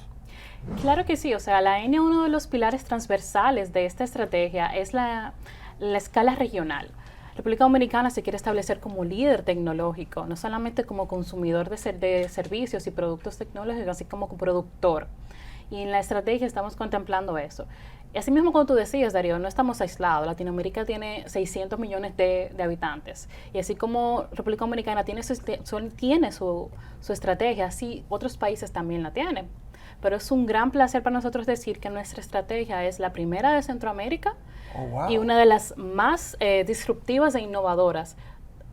Claro que sí, o sea, la ENIA, uno de los pilares transversales de esta estrategia es la escala regional. República Dominicana se quiere establecer como líder tecnológico, no solamente como consumidor de servicios y productos tecnológicos, así como productor. Y en la estrategia estamos contemplando eso. Y así mismo, como tú decías, Darío, no estamos aislados. Latinoamérica tiene 600 millones de habitantes. Y así como República Dominicana tiene su estrategia, así otros países también la tienen. Pero es un gran placer para nosotros decir que nuestra estrategia es la primera de Centroamérica.
Oh, wow.
Y una de las más disruptivas e innovadoras,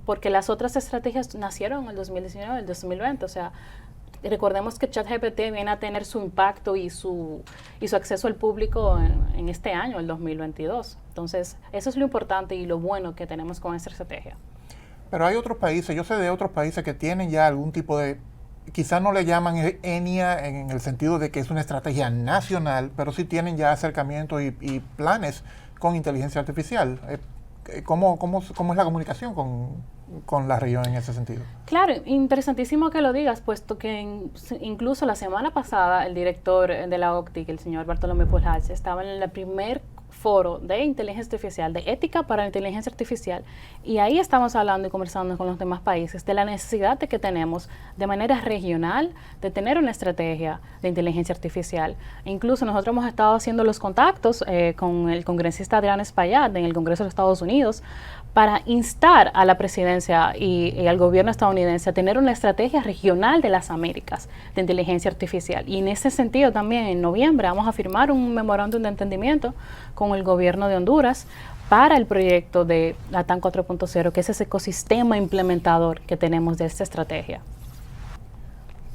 porque las otras estrategias nacieron en el 2019, el 2020, o sea, recordemos que ChatGPT viene a tener su impacto y su acceso al público en este año, el 2022. Entonces, eso es lo importante y lo bueno que tenemos con esta estrategia.
Pero hay otros países, yo sé de otros países que tienen ya algún tipo de, quizás no le llaman ENIA en el sentido de que es una estrategia nacional, pero sí tienen ya acercamientos y planes con inteligencia artificial. ¿Cómo es la comunicación con la región en ese sentido?
Claro, interesantísimo que lo digas, puesto que incluso la semana pasada el director de la OCTIC, el señor Bartolomé Pujols, estaba en el primer foro de inteligencia artificial, de ética para la inteligencia artificial, y ahí estamos hablando y conversando con los demás países de la necesidad de que tenemos de manera regional de tener una estrategia de inteligencia artificial. E incluso nosotros hemos estado haciendo los contactos con el congresista Adrián Espaillat en el Congreso de los Estados Unidos para instar a la presidencia y al gobierno estadounidense a tener una estrategia regional de las Américas de inteligencia artificial. Y en ese sentido también en noviembre vamos a firmar un memorándum de entendimiento con el gobierno de Honduras para el proyecto de LATAM 4.0, que es ese ecosistema implementador que tenemos de esta estrategia.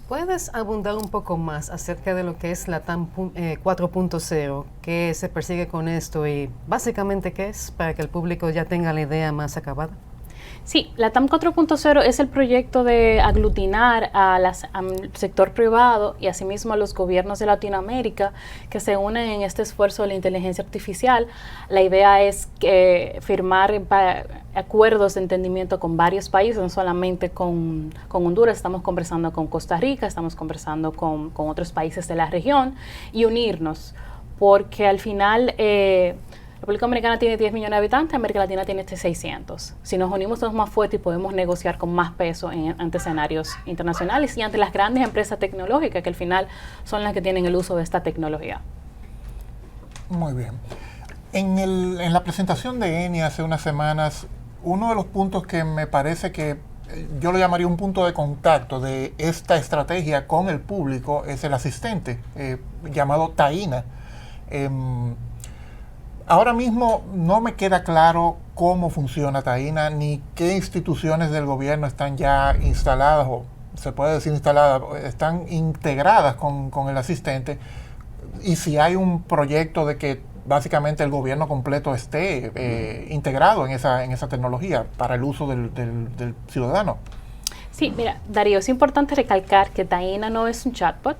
¿Puedes abundar un poco más acerca de lo que es LATAM 4.0? ¿Qué se persigue con esto y básicamente qué es para que el público ya tenga la idea más acabada?
Sí, la TAM 4.0 es el proyecto de aglutinar al sector privado y asimismo a los gobiernos de Latinoamérica que se unen en este esfuerzo de la inteligencia artificial. La idea es firmar acuerdos de entendimiento con varios países, no solamente con Honduras, estamos conversando con Costa Rica, estamos conversando con otros países de la región y unirnos, porque al final República Dominicana tiene 10 millones de habitantes, América Latina tiene 600. Si nos unimos somos más fuertes y podemos negociar con más peso ante escenarios internacionales y ante las grandes empresas tecnológicas que al final son las que tienen el uso de esta tecnología.
Muy bien. En la presentación de ENI hace unas semanas, uno de los puntos que me parece que yo lo llamaría un punto de contacto de esta estrategia con el público es el asistente llamado Taína. Ahora mismo no me queda claro cómo funciona Taína, ni qué instituciones del gobierno están ya instaladas, o se puede decir instaladas, están integradas con el asistente, y si hay un proyecto de que básicamente el gobierno completo esté integrado en esa tecnología para el uso del ciudadano.
Sí, mira, Darío, es importante recalcar que Taína no es un chatbot,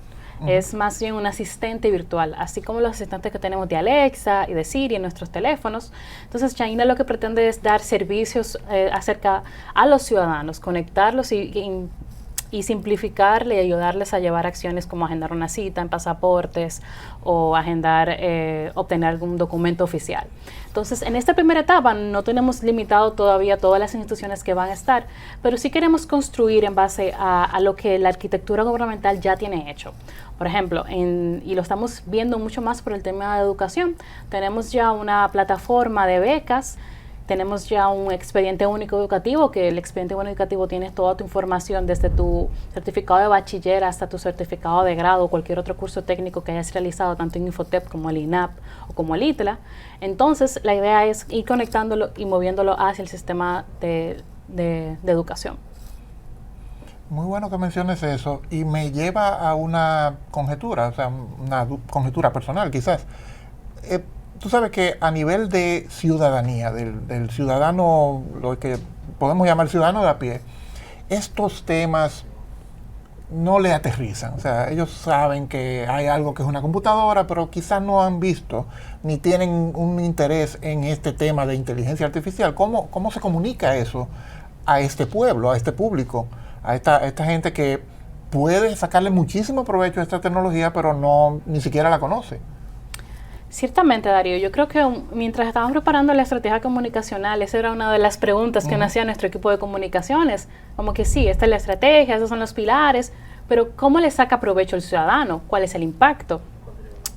es más bien un asistente virtual, así como los asistentes que tenemos de Alexa y de Siri en nuestros teléfonos. Entonces, Taína lo que pretende es dar servicios acerca a los ciudadanos, conectarlos y simplificarle y ayudarles a llevar acciones como agendar una cita en pasaportes o obtener algún documento oficial. Entonces, en esta primera etapa no tenemos limitado todavía todas las instituciones que van a estar, pero sí queremos construir en base a lo que la arquitectura gubernamental ya tiene hecho. Por ejemplo, y lo estamos viendo mucho más por el tema de educación, tenemos ya una plataforma de becas. Tenemos ya un expediente único educativo, que el expediente único educativo tiene toda tu información desde tu certificado de bachiller hasta tu certificado de grado o cualquier otro curso técnico que hayas realizado, tanto en Infotep como el INAP o como el ITLA. Entonces, la idea es ir conectándolo y moviéndolo hacia el sistema de educación.
Muy bueno que menciones eso, y me lleva a una conjetura, o sea, una conjetura personal quizás. Tú sabes que a nivel de ciudadanía, del ciudadano, lo que podemos llamar ciudadano de a pie, estos temas no le aterrizan. O sea, ellos saben que hay algo que es una computadora, pero quizás no han visto ni tienen un interés en este tema de inteligencia artificial. ¿Cómo se comunica eso a este pueblo, a este público, a esta gente que puede sacarle muchísimo provecho a esta tecnología, pero ni siquiera la conoce?
Ciertamente, Darío, yo creo que mientras estábamos preparando la estrategia comunicacional, esa era una de las preguntas que nos hacía nuestro equipo de comunicaciones, como que sí, esta es la estrategia, esos son los pilares, pero ¿cómo le saca provecho el ciudadano? ¿Cuál es el impacto?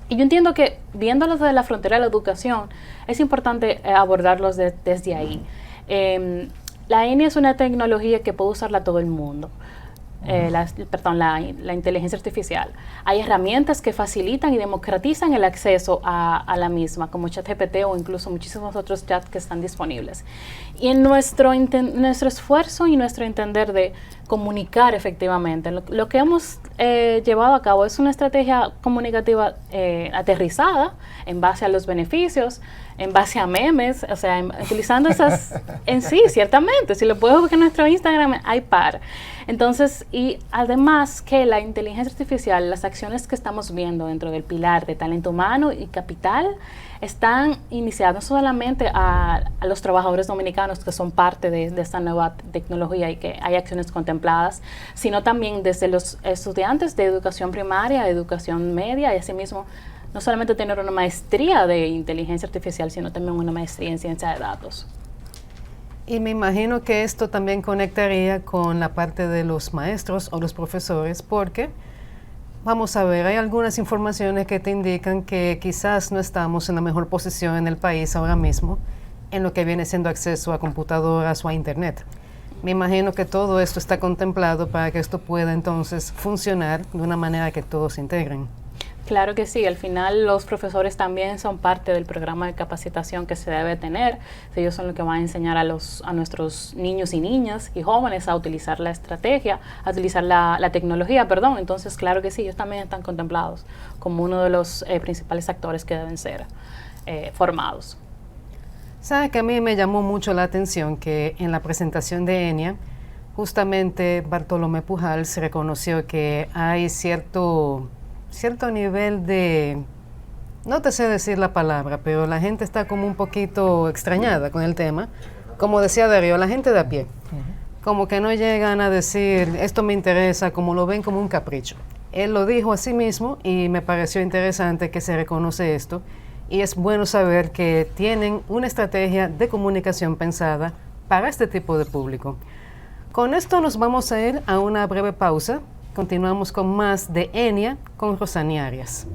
Y yo entiendo que, viéndolos desde la frontera de la educación, es importante abordarlos desde ahí. La ENI es una tecnología que puede usarla todo el mundo. La inteligencia artificial. Hay herramientas que facilitan y democratizan el acceso a la misma, como ChatGPT o incluso muchísimos otros chats que están disponibles. Y en nuestro esfuerzo y nuestro entender de comunicar efectivamente, lo que hemos llevado a cabo es una estrategia comunicativa aterrizada en base a los beneficios, en base a memes, o sea, utilizando esas en sí, ciertamente. Si lo puedes buscar en nuestro Instagram, hay par. Entonces, y además que la inteligencia artificial, las acciones que estamos viendo dentro del pilar de talento humano y capital, están iniciadas no solamente a los trabajadores dominicanos que son parte de esta nueva tecnología y que hay acciones contempladas, sino también desde los estudiantes de educación primaria, educación media y asimismo no solamente tener una maestría de inteligencia artificial, sino también una maestría en ciencia de datos.
Y me imagino que esto también conectaría con la parte de los maestros o los profesores, porque, vamos a ver, hay algunas informaciones que te indican que quizás no estamos en la mejor posición en el país ahora mismo en lo que viene siendo acceso a computadoras o a Internet. Me imagino que todo esto está contemplado para que esto pueda entonces funcionar de una manera que todos se integren.
Claro que sí, al final los profesores también son parte del programa de capacitación que se debe tener. Ellos son los que van a enseñar a nuestros niños y niñas y jóvenes a utilizar la estrategia, a utilizar la tecnología, perdón. Entonces, claro que sí, ellos también están contemplados como uno de los principales actores que deben ser formados.
Sabe que a mí me llamó mucho la atención que en la presentación de ENIA, justamente Bartolomé Pujals reconoció que hay cierto nivel de, no te sé decir la palabra, pero la gente está como un poquito extrañada con el tema. Como decía Darío, la gente de a pie, como que no llegan a decir, esto me interesa, como lo ven como un capricho. Él lo dijo a sí mismo y me pareció interesante que se reconoce esto. Y es bueno saber que tienen una estrategia de comunicación pensada para este tipo de público. Con esto nos vamos a ir a una breve pausa. Continuamos con más de ENIA con Rosany Arias.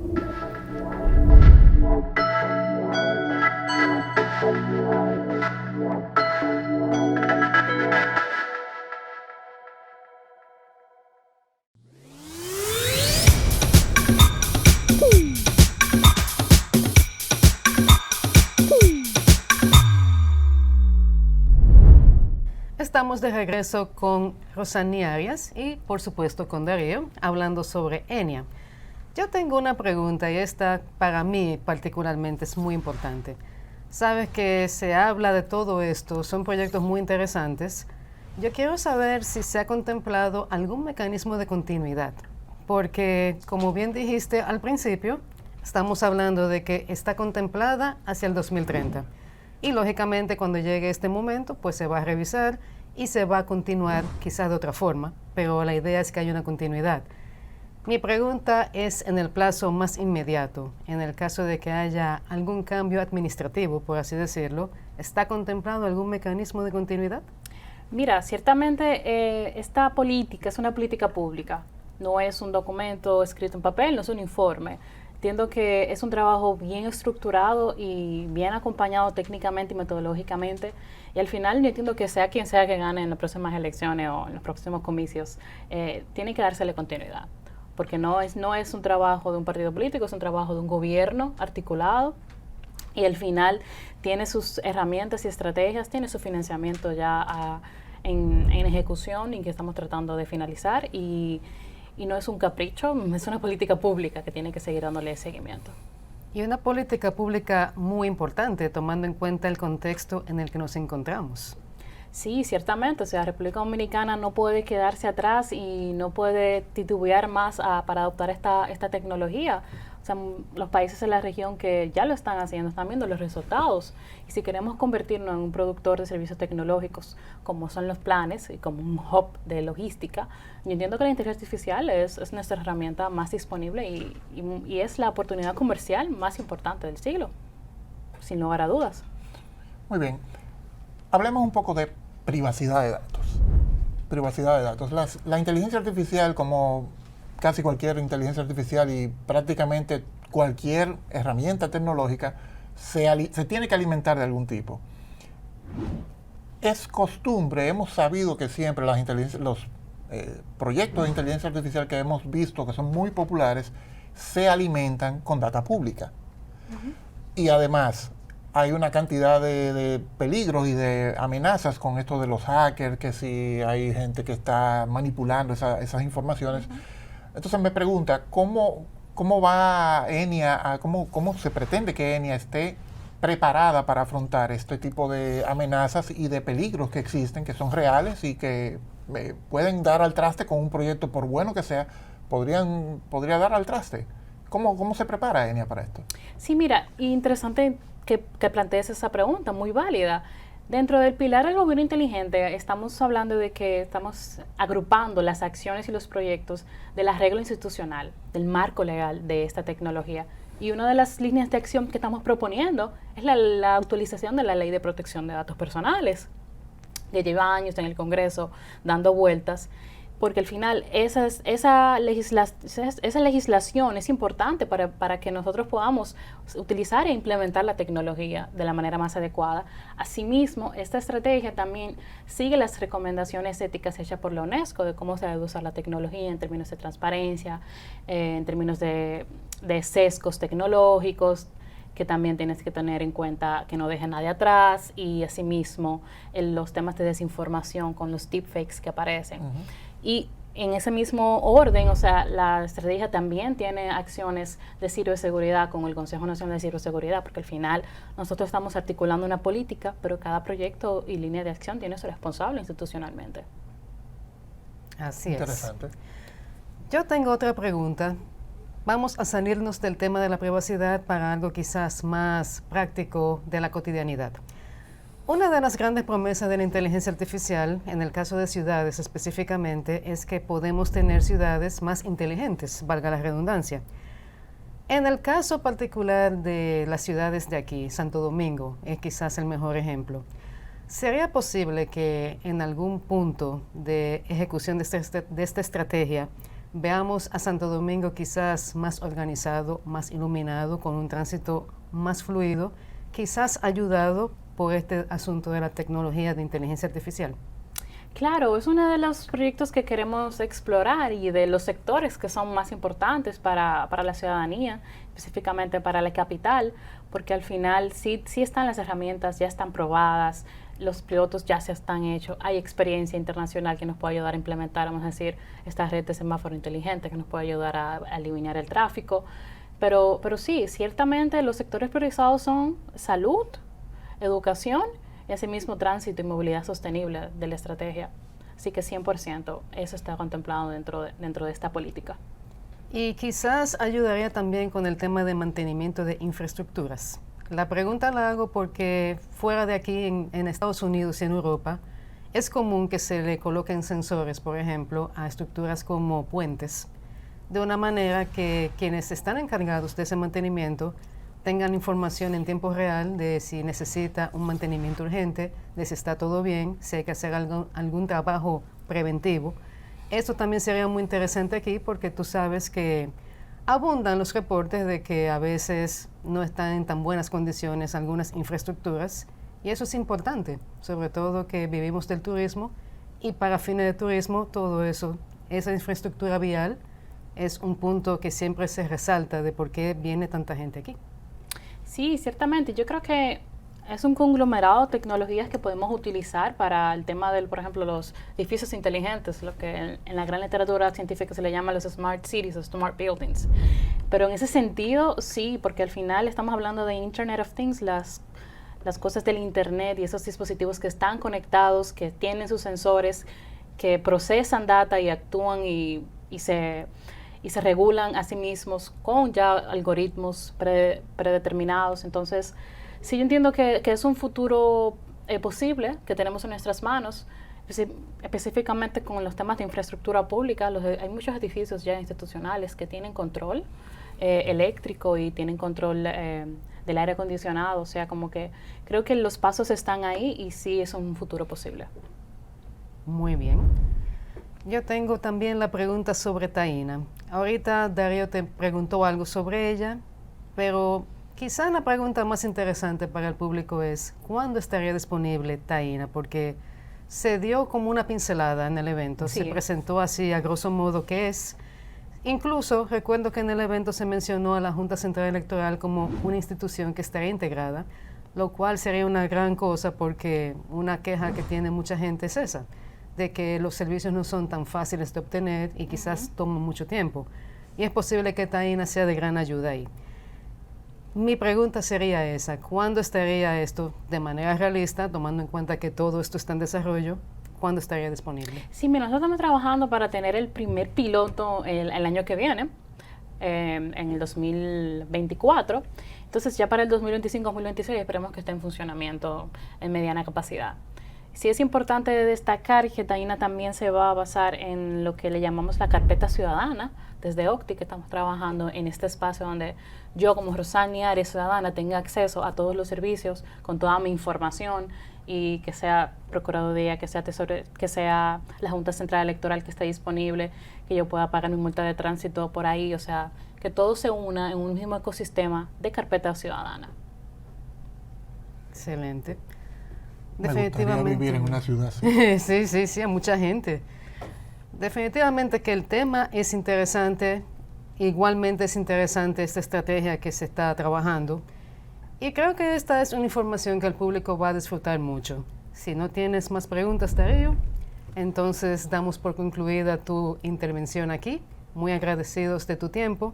Estamos de regreso con Rosany Arias y, por supuesto, con Darío, hablando sobre ENIA. Yo tengo una pregunta y esta para mí particularmente es muy importante. Sabes que se habla de todo esto, son proyectos muy interesantes. Yo quiero saber si se ha contemplado algún mecanismo de continuidad, porque, como bien dijiste al principio, estamos hablando de que está contemplada hacia el 2030. Y lógicamente cuando llegue este momento, pues se va a revisar y se va a continuar quizás de otra forma, pero la idea es que haya una continuidad. Mi pregunta es en el plazo más inmediato, en el caso de que haya algún cambio administrativo, por así decirlo, ¿está contemplado algún mecanismo de continuidad?
Mira, ciertamente esta política es una política pública, no es un documento escrito en papel, no es un informe. Entiendo que es un trabajo bien estructurado y bien acompañado técnicamente y metodológicamente. Y al final yo entiendo que sea quien sea que gane en las próximas elecciones o en los próximos comicios, tiene que dársele continuidad. Porque no es un trabajo de un partido político, es un trabajo de un gobierno articulado. Y al final tiene sus herramientas y estrategias, tiene su financiamiento ya en ejecución y que estamos tratando de finalizar. Y no es un capricho, es una política pública que tiene que seguir dándole seguimiento.
Y una política pública muy importante, tomando en cuenta el contexto en el que nos encontramos.
Sí, ciertamente. O sea, República Dominicana no puede quedarse atrás y no puede titubear más para adoptar esta tecnología. O sea, los países de la región que ya lo están haciendo, están viendo los resultados. Y si queremos convertirnos en un productor de servicios tecnológicos, como son los planes y como un hub de logística, yo entiendo que la inteligencia artificial es nuestra herramienta más disponible y es la oportunidad comercial más importante del siglo, sin lugar a dudas.
Muy bien. Hablemos un poco de privacidad de datos. Privacidad de datos. La inteligencia artificial, como casi cualquier inteligencia artificial y prácticamente cualquier herramienta tecnológica, se tiene que alimentar de algún tipo. Es costumbre, hemos sabido que siempre los proyectos de inteligencia artificial que hemos visto, que son muy populares, se alimentan con data pública. Y además, hay una cantidad de peligros y de amenazas con esto de los hackers, que si hay gente que está manipulando esas informaciones. Entonces me pregunta, ¿cómo va ENIA, cómo se pretende que ENIA esté preparada para afrontar este tipo de amenazas y de peligros que existen, que son reales y que pueden dar al traste con un proyecto, por bueno que sea, podría dar al traste? ¿Cómo se prepara ENIA para esto?
Sí, mira, interesante que plantees esa pregunta, muy válida. Dentro del pilar del gobierno inteligente estamos hablando de que estamos agrupando las acciones y los proyectos de la regla institucional, del marco legal de esta tecnología. Y una de las líneas de acción que estamos proponiendo es la actualización de la Ley de Protección de Datos Personales, que lleva años en el Congreso dando vueltas, porque al final esa legislación es importante para que nosotros podamos utilizar e implementar la tecnología de la manera más adecuada. Asimismo, esta estrategia también sigue las recomendaciones éticas hechas por la UNESCO de cómo se debe usar la tecnología en términos de transparencia, en términos de sesgos tecnológicos, que también tienes que tener en cuenta que no deje nadie atrás, y asimismo los temas de desinformación con los deepfakes que aparecen. Y en ese mismo orden, o sea, la estrategia también tiene acciones de ciberseguridad con el Consejo Nacional de Ciberseguridad, porque al final nosotros estamos articulando una política, pero cada proyecto y línea de acción tiene su responsable institucionalmente.
Así
Interesante.
es. Yo tengo otra pregunta. Vamos a salirnos del tema de la privacidad para algo quizás más práctico de la cotidianidad. Una de las grandes promesas de la inteligencia artificial, en el caso de ciudades específicamente, es que podemos tener ciudades más inteligentes, valga la redundancia. En el caso particular de las ciudades de aquí, Santo Domingo es quizás el mejor ejemplo. ¿Sería posible que en algún punto de ejecución de esta estrategia veamos a Santo Domingo quizás más organizado, más iluminado, con un tránsito más fluido, quizás ayudado por este asunto de la tecnología de inteligencia artificial?
Claro, es uno de los proyectos que queremos explorar y de los sectores que son más importantes para la ciudadanía, específicamente para la capital, porque al final sí están las herramientas, ya están probadas, los pilotos ya se están hechos, hay experiencia internacional que nos puede ayudar a implementar, vamos a decir, esta red de semáforo inteligente que nos puede ayudar a eliminar el tráfico. Pero sí, ciertamente los sectores priorizados son salud, educación y asimismo tránsito y movilidad sostenible de la estrategia. Así que 100% eso está contemplado dentro de esta política.
Y quizás ayudaría también con el tema de mantenimiento de infraestructuras. La pregunta la hago porque fuera de aquí, en Estados Unidos y en Europa, es común que se le coloquen sensores, por ejemplo, a estructuras como puentes, de una manera que quienes están encargados de ese mantenimiento tengan información en tiempo real de si necesita un mantenimiento urgente, de si está todo bien, si hay que hacer algún trabajo preventivo. Esto también sería muy interesante aquí porque tú sabes que abundan los reportes de que a veces no están en tan buenas condiciones algunas infraestructuras, y eso es importante, sobre todo que vivimos del turismo, y para fines de turismo todo eso, esa infraestructura vial, es un punto que siempre se resalta de por qué viene tanta gente aquí.
Sí, ciertamente. Yo creo que es un conglomerado de tecnologías que podemos utilizar para el tema del, por ejemplo, los edificios inteligentes, lo que en la gran literatura científica se le llama los smart cities o smart buildings. Pero en ese sentido, sí, porque al final estamos hablando de Internet of Things, las cosas del Internet y esos dispositivos que están conectados, que tienen sus sensores, que procesan data y actúan y se regulan a sí mismos con ya algoritmos predeterminados. Entonces, sí, yo entiendo que es un futuro posible que tenemos en nuestras manos, específicamente con los temas de infraestructura pública. Hay muchos edificios ya institucionales que tienen control eléctrico y tienen control del aire acondicionado. O sea, como que creo que los pasos están ahí y sí es un futuro posible.
Muy bien. Yo tengo también la pregunta sobre Taína. Ahorita Darío te preguntó algo sobre ella, pero quizá la pregunta más interesante para el público es ¿cuándo estaría disponible Taína? Porque se dio como una pincelada en el evento,
Sí.
se presentó así a grosso modo qué es. Incluso recuerdo que en el evento se mencionó a la Junta Central Electoral como una institución que estaría integrada, lo cual sería una gran cosa porque una queja que tiene mucha gente es esa, de que los servicios no son tan fáciles de obtener y quizás toman mucho tiempo. Y es posible que Taína sea de gran ayuda ahí. Mi pregunta sería esa, ¿cuándo estaría esto de manera realista, tomando en cuenta que todo esto está en desarrollo? ¿Cuándo estaría disponible?
Sí, mira, nosotros estamos trabajando para tener el primer piloto el año que viene, en el 2024. Entonces ya para el 2025-2026 esperemos que esté en funcionamiento en mediana capacidad. Sí es importante destacar que Taína también se va a basar en lo que le llamamos la carpeta ciudadana. Desde OCTI que estamos trabajando en este espacio donde yo como Rosani Arias ciudadana tenga acceso a todos los servicios con toda mi información y que sea Procuraduría, que sea la Junta Central Electoral que esté disponible, que yo pueda pagar mi multa de tránsito por ahí, o sea, que todo se una en un mismo ecosistema de carpeta ciudadana.
Excelente.
Me gustaría vivir en una ciudad así.
Sí, a mucha gente. Definitivamente que el tema es interesante, igualmente es interesante esta estrategia que se está trabajando y creo que esta es una información que el público va a disfrutar mucho. Si no tienes más preguntas, Darío, Entonces damos por concluida tu intervención aquí, muy agradecidos de tu tiempo.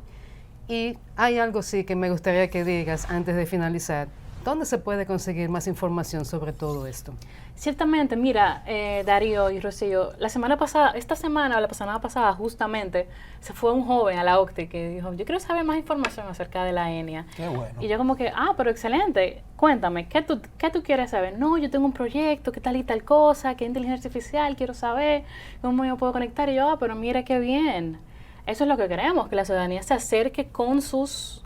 Y hay algo sí que me gustaría que digas antes de finalizar. ¿Dónde se puede conseguir más información sobre todo esto?
Ciertamente, mira, Darío y Rocío, la semana pasada, esta semana o la semana pasada justamente, se fue un joven a la OCTI que dijo, yo quiero saber más información acerca de la ENIA.
Qué bueno.
Y yo como que, pero excelente, cuéntame, ¿qué tú quieres saber? No, yo tengo un proyecto, qué tal y tal cosa, qué inteligencia artificial, quiero saber, cómo yo puedo conectar. Y yo, pero mira qué bien. Eso es lo que queremos, que la ciudadanía se acerque con sus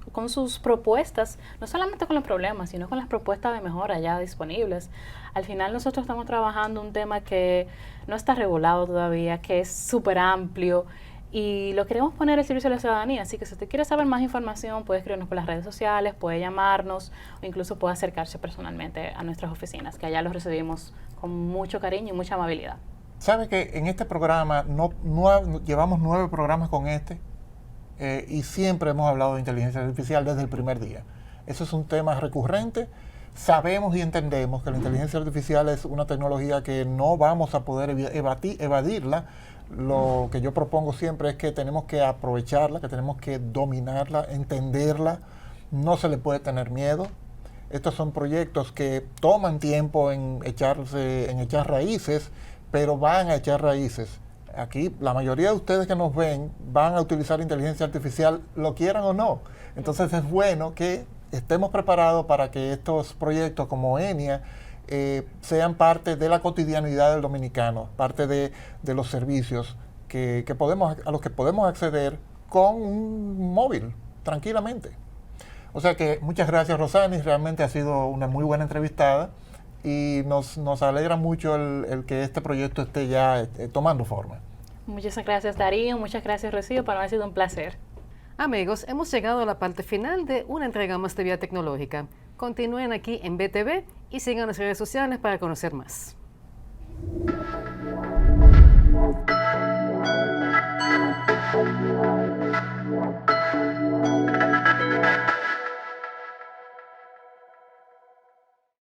propuestas, no solamente con los problemas, sino con las propuestas de mejora ya disponibles. Al final nosotros estamos trabajando un tema que no está regulado todavía, que es súper amplio y lo queremos poner al servicio de la ciudadanía. Así que si usted quiere saber más información, puede escribirnos por las redes sociales, puede llamarnos o incluso puede acercarse personalmente a nuestras oficinas, que allá los recibimos con mucho cariño y mucha amabilidad.
¿Sabe que en este programa, llevamos 9 programas con este, y siempre hemos hablado de inteligencia artificial desde el primer día? Eso es un tema recurrente. Sabemos y entendemos que la inteligencia artificial es una tecnología que no vamos a poder evadirla. Lo que yo propongo siempre es que tenemos que aprovecharla, que tenemos que dominarla, entenderla. No se le puede tener miedo. Estos son proyectos que toman tiempo en echar raíces, pero van a echar raíces. Aquí la mayoría de ustedes que nos ven van a utilizar inteligencia artificial, lo quieran o no. Entonces es bueno que estemos preparados para que estos proyectos como ENIA sean parte de la cotidianidad del dominicano, parte de los servicios a los que podemos acceder con un móvil, tranquilamente. O sea que muchas gracias, Rosani, realmente ha sido una muy buena entrevistada. Y nos alegra mucho el que este proyecto esté ya tomando forma.
Muchas gracias, Darío. Muchas gracias, Rocío. Para mí ha sido un placer.
Amigos, hemos llegado a la parte final de una entrega más de Vía Tecnológica. Continúen aquí en BTV y sigan las redes sociales para conocer más.